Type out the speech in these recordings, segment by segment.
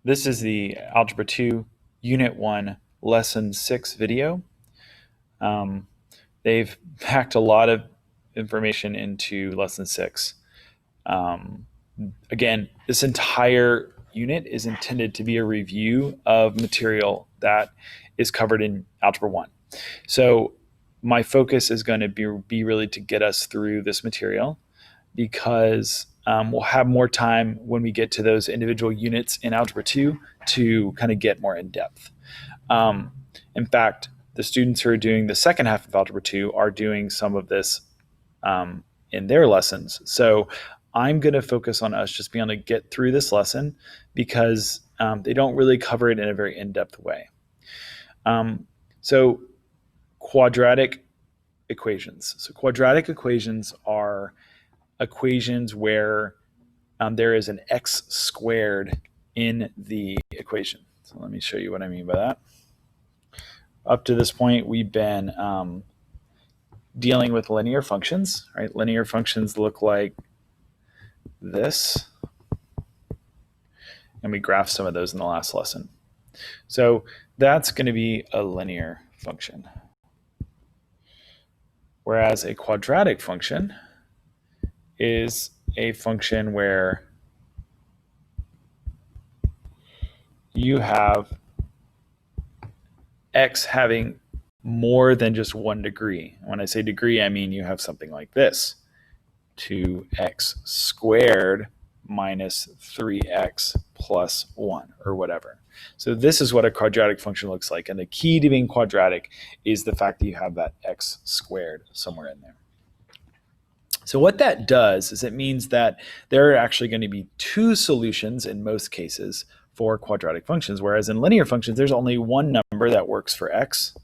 This is the Algebra 2 Unit 1 Lesson 6 video. Um, they've packed a lot of information into Lesson 6. Um, again, this entire unit is intended to be a review of material that is covered in Algebra 1. So my focus is going to be really to get us through this material because we'll have more time when we get to those individual units in Algebra 2 to kind of get more in depth. In fact, the students who are doing the second half of Algebra 2 are doing some of this in their lessons. So I'm going to focus on us just being able to get through this lesson because they don't really cover it in a very in-depth way. So quadratic equations. So quadratic equations are equations where there is an x squared in the equation. So let me show you what I mean by that. Up to this point, we've been dealing with linear functions, right? Linear functions look like this. And we graphed some of those in the last lesson. So that's going to be a linear function. Whereas a quadratic function is a function where you have x having more than just one degree. When I say degree, I mean you have something like this. 2x squared minus 3x plus 1 or whatever. So this is what a quadratic function looks like. And the key to being quadratic is the fact that you have that x squared somewhere in there. So what that does is it means that there are actually going to be two solutions in most cases for quadratic functions, whereas in linear functions, there's only one number that works for x.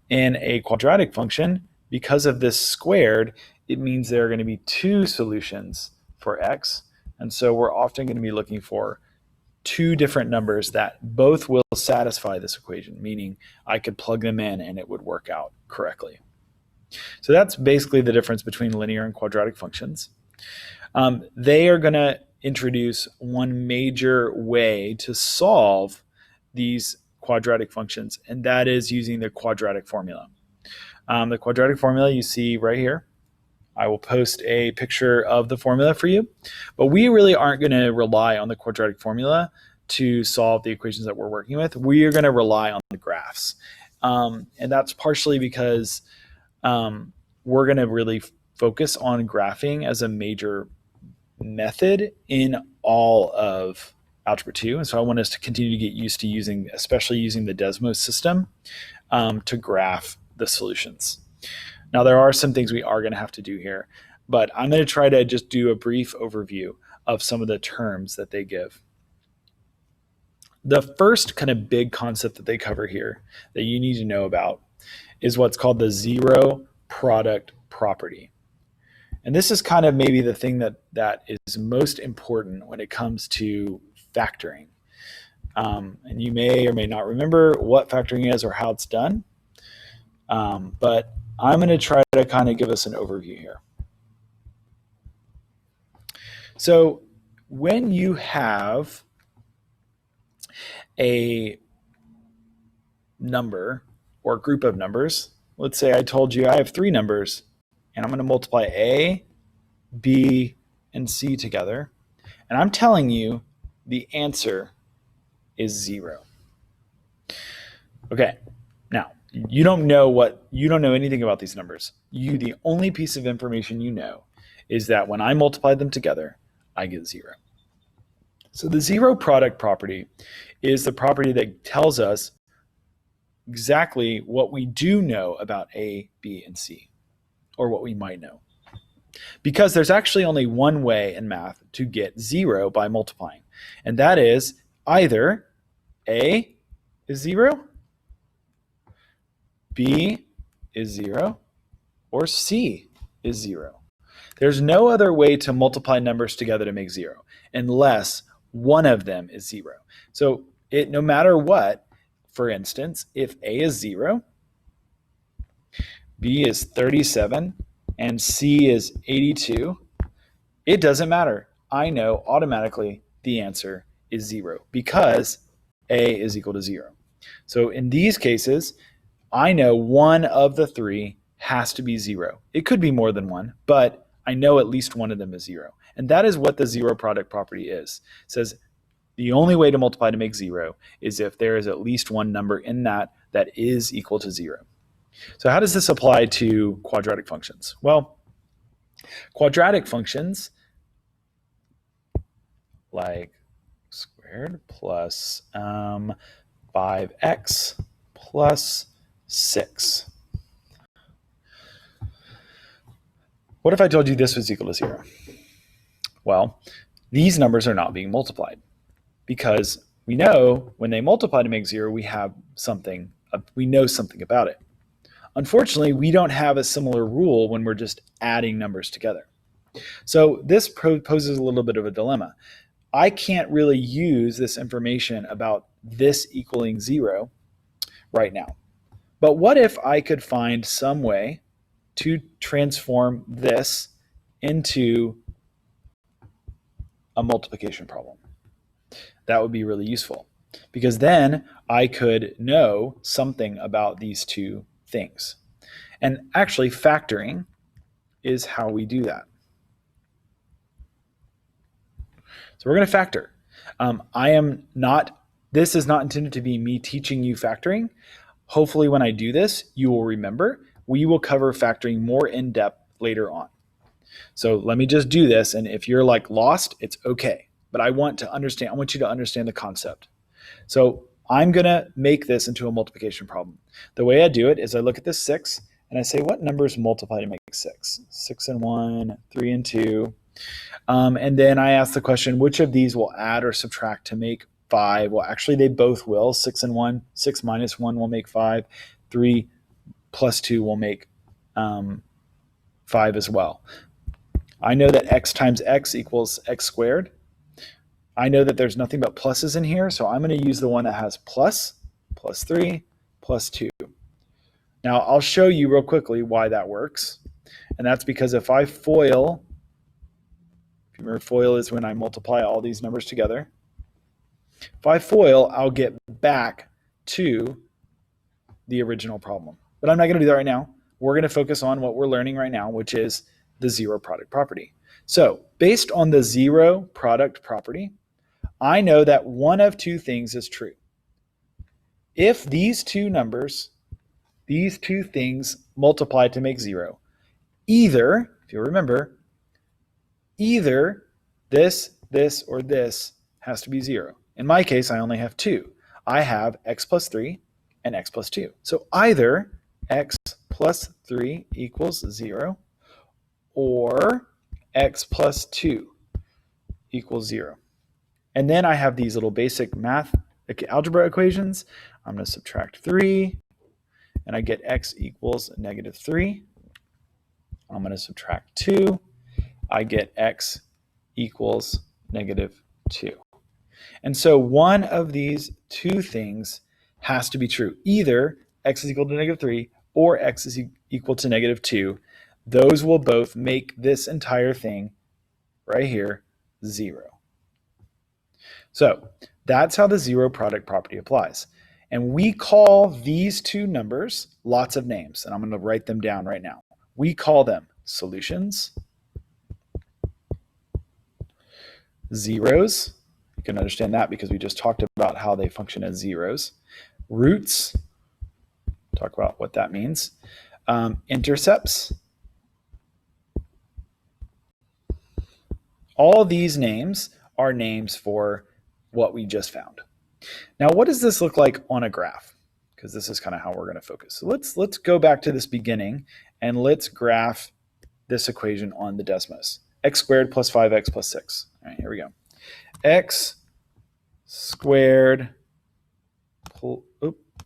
In a quadratic function, because of this squared, it means there are going to be two solutions for x. And so we're often going to be looking for two different numbers that both will satisfy this equation, meaning I could plug them in and it would work out correctly. So that's basically the difference between linear and quadratic functions. They are going to introduce one major way to solve these quadratic functions, and that is using the quadratic formula. The quadratic formula you see right here. I will post a picture of the formula for you, but we really aren't going to rely on the quadratic formula to solve the equations that we're working with. We are going to rely on the graphs, and that's partially because we're going to really focus on graphing as a major method in all of Algebra 2. And so I want us to continue to get used to using, especially using the Desmos system to graph the solutions. Now, there are some things we are going to have to do here, but I'm going to try to just do a brief overview of some of the terms that they give. The first kind of big concept that they cover here that you need to know about is what's called the zero product property. And this is kind of maybe the thing that is most important when it comes to factoring. And you may or may not remember what factoring is or how it's done, but I'm going to try to kind of give us an overview here. So when you have a number or group of numbers, let's say I told you I have three numbers and I'm going to multiply A, B, and C together, and I'm telling you the answer is 0. Okay, now you don't know anything about these numbers. The only piece of information you know is that when I multiply them together, I get 0. So the zero product property is the property that tells us exactly what we do know about A, B, and C, or what we might know. Because there's actually only one way in math to get 0 by multiplying, and that is either A is 0, B is 0, or C is 0. There's no other way to multiply numbers together to make 0 unless one of them is 0. So no matter what, for instance, if A is 0, B is 37, and C is 82, it doesn't matter. I know automatically the answer is 0 because a is equal to 0. So in these cases, I know one of the three has to be 0. It could be more than one, but I know at least one of them is 0. And that is what the zero product property is. It says the only way to multiply to make 0 is if there is at least one number in that is equal to 0. So how does this apply to quadratic functions? Well, quadratic functions like squared plus 5x plus 6. What if I told you this was equal to 0? Well, these numbers are not being multiplied because we know when they multiply to make 0, we have something, we know something about it. Unfortunately, we don't have a similar rule when we're just adding numbers together. So this poses a little bit of a dilemma. I can't really use this information about this equaling 0 right now. But what if I could find some way to transform this into a multiplication problem? That would be really useful because then I could know something about these two things. And actually, factoring is how we do that. So we're going to factor. This is not intended to be me teaching you factoring. Hopefully when I do this, you will remember. We will cover factoring more in depth later on. So let me just do this. And if you're like lost, it's okay. But I want you to understand the concept. So I'm going to make this into a multiplication problem. The way I do it is I look at this 6 and I say, what numbers multiply to make 6? 6 and 1, 3 and 2. And then I ask the question, which of these will add or subtract to make 5? Well, actually, they both will. 6 and 1, 6 minus 1 will make 5. 3 plus 2 will make 5 as well. I know that x times x equals x squared. I know that there's nothing but pluses in here, so I'm going to use the one that has plus 3, plus 2. Now, I'll show you real quickly why that works. And that's because if I FOIL, if you remember, FOIL is when I multiply all these numbers together. If I FOIL, I'll get back to the original problem. But I'm not going to do that right now. We're going to focus on what we're learning right now, which is the zero product property. So based on the zero product property, I know that one of two things is true. If these two numbers, these two things multiply to make 0, either, if you remember, either this, or this has to be 0. In my case, I only have 2. I have x plus 3 and x plus 2. So either x plus 3 equals 0 or x plus 2 equals 0. And then I have these little basic math algebra equations. I'm going to subtract 3, and I get x equals negative 3. I'm going to subtract 2. I get x equals negative 2. And so one of these two things has to be true. Either x is equal to negative 3 or x is equal to negative 2. Those will both make this entire thing right here 0. So that's how the zero product property applies. And we call these two numbers lots of names, and I'm going to write them down right now. We call them solutions, zeros. You can understand that because we just talked about how they function as zeros. Roots, talk about what that means. Intercepts. All these names are names for what we just found. Now, what does this look like on a graph? Because this is kind of how we're going to focus. So let's go back to this beginning and let's graph this equation on the Desmos. X squared plus 5x plus 6. All right, here we go. X squared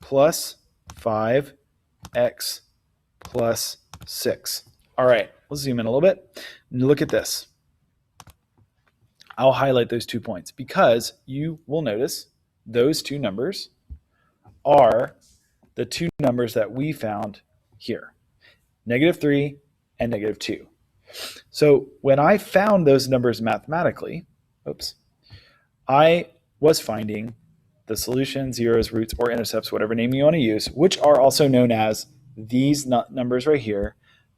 plus 5x plus 6. All right, let's zoom in a little bit. Look at this. I'll highlight those 2 points because you will notice those two numbers are the two numbers that we found here, negative 3 and negative 2. So when I found those numbers mathematically, I was finding the solution, zeros, roots, or intercepts, whatever name you want to use, which are also known as these numbers right here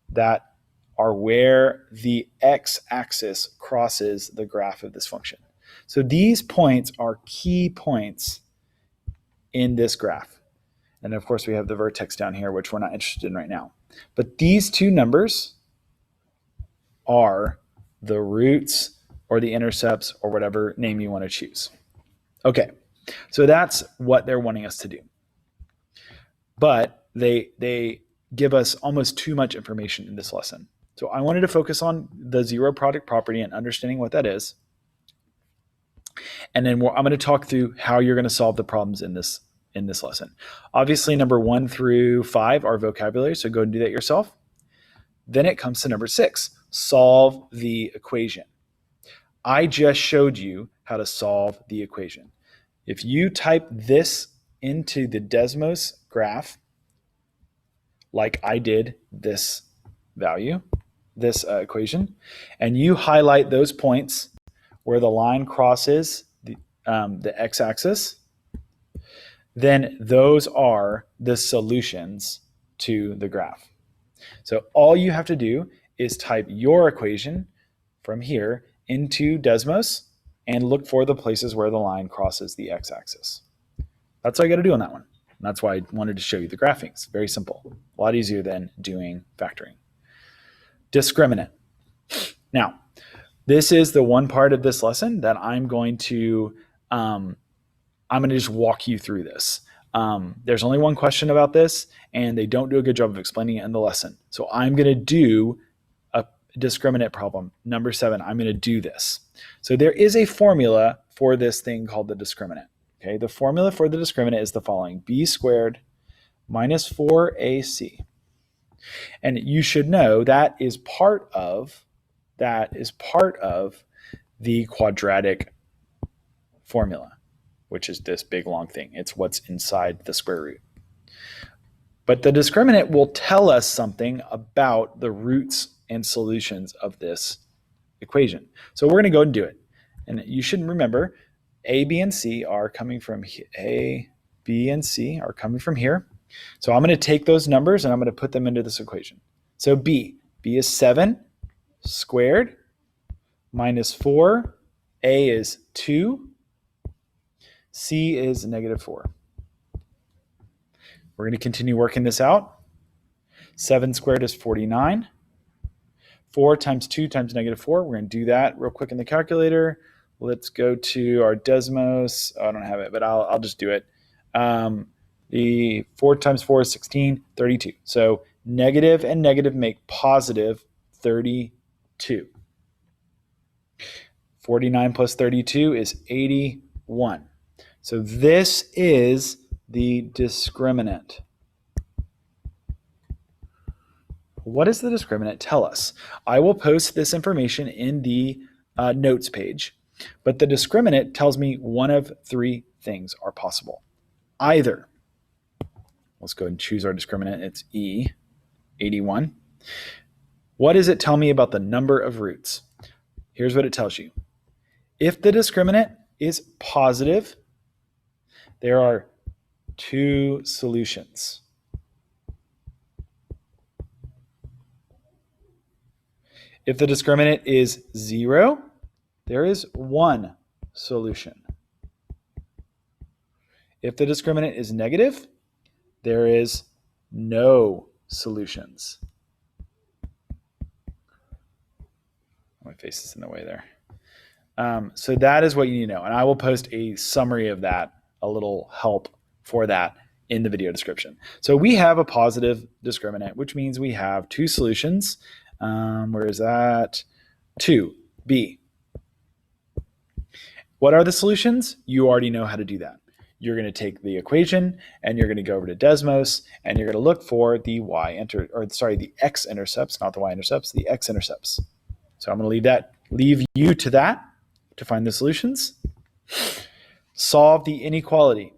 that are where the x-axis crosses the graph of this function. So these points are key points in this graph. And of course, we have the vertex down here, which we're not interested in right now. But these two numbers are the roots or the intercepts or whatever name you want to choose. Okay, so that's what they're wanting us to do. But they give us almost too much information in this lesson. So I wanted to focus on the zero product property and understanding what that is. And then I'm going to talk through how you're going to solve the problems in this lesson. Obviously, number 1 through 5 are vocabulary, so go and do that yourself. Then it comes to number 6, solve the equation. I just showed you how to solve the equation. If you type this into the Desmos graph, like I did this value, this equation, and you highlight those points where the line crosses the x-axis, then those are the solutions to the graph. So all you have to do is type your equation from here into Desmos and look for the places where the line crosses the x-axis. That's all you got to do on that one. And that's why I wanted to show you the graphing. It's very simple, a lot easier than doing factoring. Discriminant. Now, this is the one part of this lesson that I'm going to just walk you through this. There's only one question about this, and they don't do a good job of explaining it in the lesson. So I'm going to do a discriminant problem. Number 7, I'm going to do this. So there is a formula for this thing called the discriminant. Okay, the formula for the discriminant is the following: b squared minus 4ac. And you should know that is part of the quadratic formula, which is this big long thing. It's what's inside the square root. But the discriminant will tell us something about the roots and solutions of this equation. So we're going to go and do it. And you should remember A, B, and C are coming from here. A, B, and C are coming from here. So I'm going to take those numbers and I'm going to put them into this equation. So B is 7 squared minus 4. A is 2. C is negative 4. We're going to continue working this out. 7 squared is 49. 4 times 2 times negative 4. We're going to do that real quick in the calculator. Let's go to our Desmos. Oh, I don't have it, but I'll just do it. The 4 times 4 is 16, 32. So negative and negative make positive 32. 49 plus 32 is 81. So this is the discriminant. What does the discriminant tell us? I will post this information in the notes page, but the discriminant tells me one of 3 things are possible. Either, let's go ahead and choose our discriminant. It's E, 81. What does it tell me about the number of roots? Here's what it tells you. If the discriminant is positive, there are 2 solutions. If the discriminant is 0, there is 1 solution. If the discriminant is negative, there is no solutions. My face is in the way there. So that is what you need to know. And I will post a summary of that, a little help for that in the video description. So we have a positive discriminant, which means we have 2 solutions. Where is that? 2, B. What are the solutions? You already know how to do that. You're going to take the equation and you're going to go over to Desmos and you're going to look for the the x-intercepts, not the y-intercepts, the x-intercepts. So I'm going to leave you to that to find the solutions. Solve the inequality.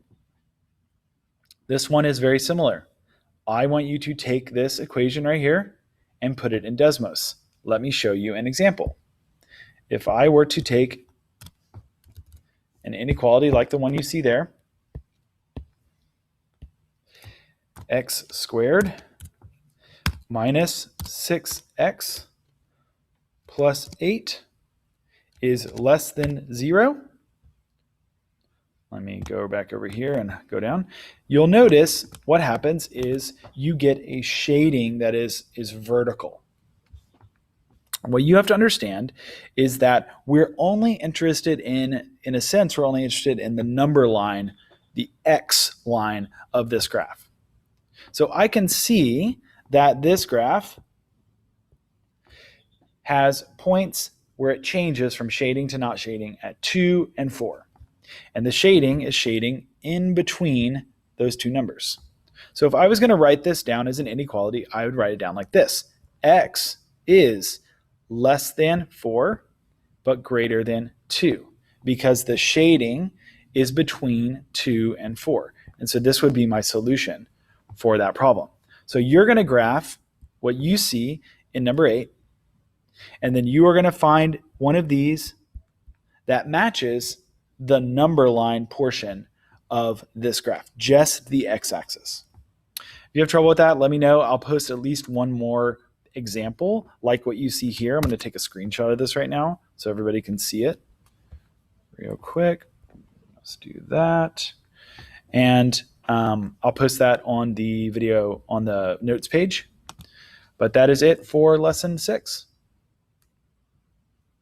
This one is very similar. I want you to take this equation right here and put it in Desmos. Let me show you an example. If I were to take an inequality like the one you see there. X squared minus 6x plus 8 is less than 0. Let me go back over here and go down. You'll notice what happens is you get a shading that is vertical. What you have to understand is that we're only interested in a sense, we're only interested in the number line, the x line of this graph. So I can see that this graph has points where it changes from shading to not shading at 2 and 4. And the shading is shading in between those two numbers. So if I was going to write this down as an inequality, I would write it down like this. X is less than 4, but greater than 2, because the shading is between 2 and 4. And so this would be my solution for that problem. So you're going to graph what you see in number 8, and then you are going to find one of these that matches the number line portion of this graph, just the x-axis. If you have trouble with that, let me know. I'll post at least one more example like what you see here. I'm going to take a screenshot of this right now so everybody can see it real quick. Let's do that. And I'll post that on the video on the notes page. But that is it for lesson 6.